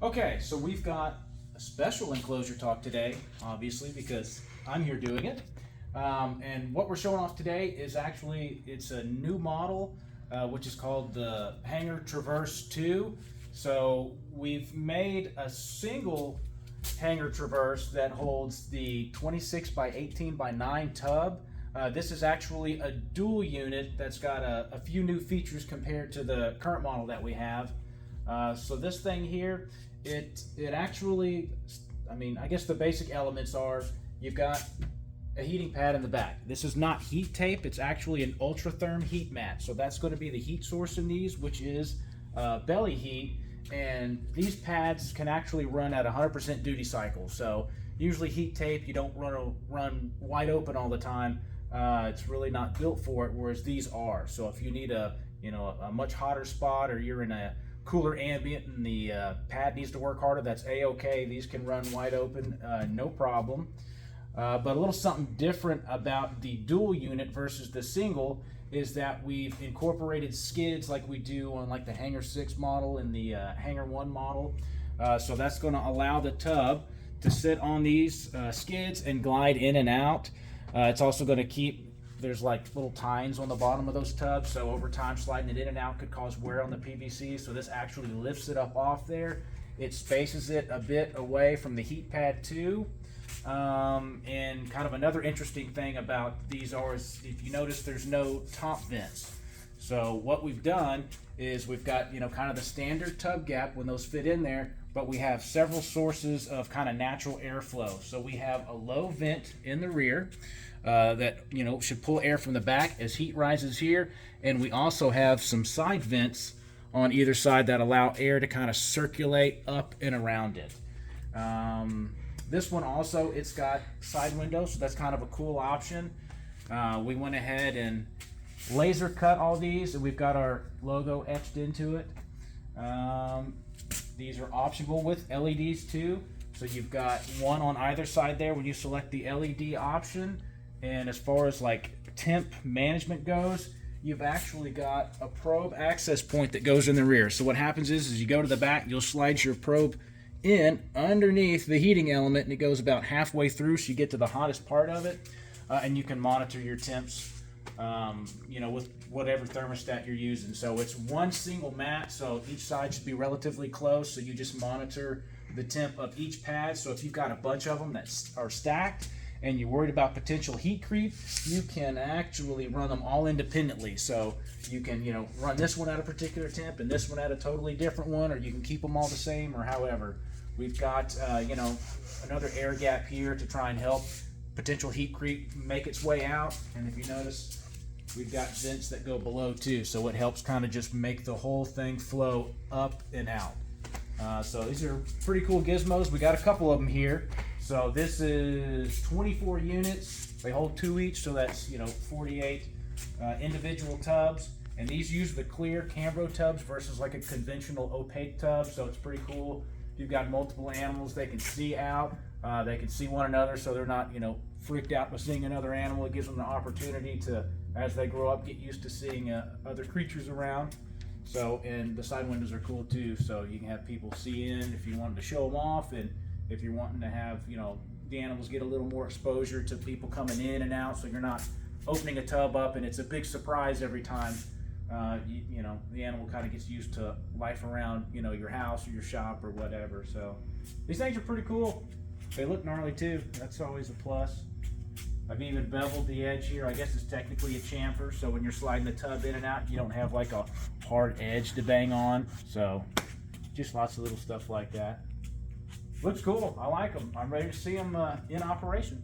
Okay, so we've got a special enclosure talk today, obviously, because I'm here doing it. And what we're showing off today is actually, it's a new model, which is called the Hangar Traverse 2. So we've made a single Hangar Traverse that holds the 26 by 18 by 9 tub. This is actually a dual unit that's got a few new features compared to the current model that we have. So this thing here, it actually, I guess the basic elements are, you've got a heating pad in the back. This is not heat tape, it's actually an ultra-therm heat mat. So that's going to be the heat source in these, which is belly heat. And these pads can actually run at 100% duty cycle. So usually heat tape, you don't run wide open all the time. It's really not built for it, whereas these are. So if you need a much hotter spot, or you're in a cooler ambient and the pad needs to work harder, that's a-okay. These can run wide open, no problem. But a little something different about the dual unit versus the single is that we've incorporated skids like we do on like the Hangar 6 model and the Hangar 1 model. So that's going to allow the tub to sit on these skids and glide in and out. It's also going to keep, there's like little tines on the bottom of those tubs, so over time sliding it in and out could cause wear on the PVC. So this actually lifts it up off there. It spaces it a bit away from the heat pad too. And kind of another interesting thing about these is, if you notice, there's no top vents. So what we've done is we've got, kind of the standard tub gap when those fit in there, but we have several sources of kind of natural airflow. So we have a low vent in the rear that should pull air from the back as heat rises here, and we also have some side vents on either side that allow air to kind of circulate up and around it. This one also, it's got side windows, so that's kind of a cool option. We went ahead and laser cut all these, and we've got our logo etched into it. These are optional with LEDs too, so you've got one on either side there when you select the LED option. And as far as like temp management goes, you've actually got a probe access point that goes in the rear. So what happens is you go to the back, you'll slide your probe in underneath the heating element, and it goes about halfway through, so you get to the hottest part of it, and you can monitor your temps, with whatever thermostat you're using. So it's one single mat, so each side should be relatively close, so you just monitor the temp of each pad. So if you've got a bunch of them that are stacked and you're worried about potential heat creep, you can actually run them all independently. So you can, run this one at a particular temp and this one at a totally different one, or you can keep them all the same, or however. We've got, another air gap here to try and help potential heat creep make its way out. And if you notice, we've got vents that go below too, so it helps kind of just make the whole thing flow up and out. So these are pretty cool gizmos. We got a couple of them here. So this is 24 units. They hold 2 each, so that's 48 individual tubs. And these use the clear Cambro tubs versus like a conventional opaque tub. So it's pretty cool. If you've got multiple animals, they can see out. They can see one another, so they're not freaked out by seeing another animal. It gives them the opportunity to, as they grow up, get used to seeing other creatures around. So, and the side windows are cool too, so you can have people see in if you wanted to show them off, and if you're wanting to have the animals get a little more exposure to people coming in and out, so you're not opening a tub up and it's a big surprise every time. The animal kind of gets used to life around your house or your shop or whatever. So these things are pretty cool. They look gnarly too. That's always a plus. I've even beveled the edge here. I guess it's technically a chamfer, so when you're sliding the tub in and out, you don't have like a hard edge to bang on. So just lots of little stuff like that. Looks cool. I like them. I'm ready to see them in operation.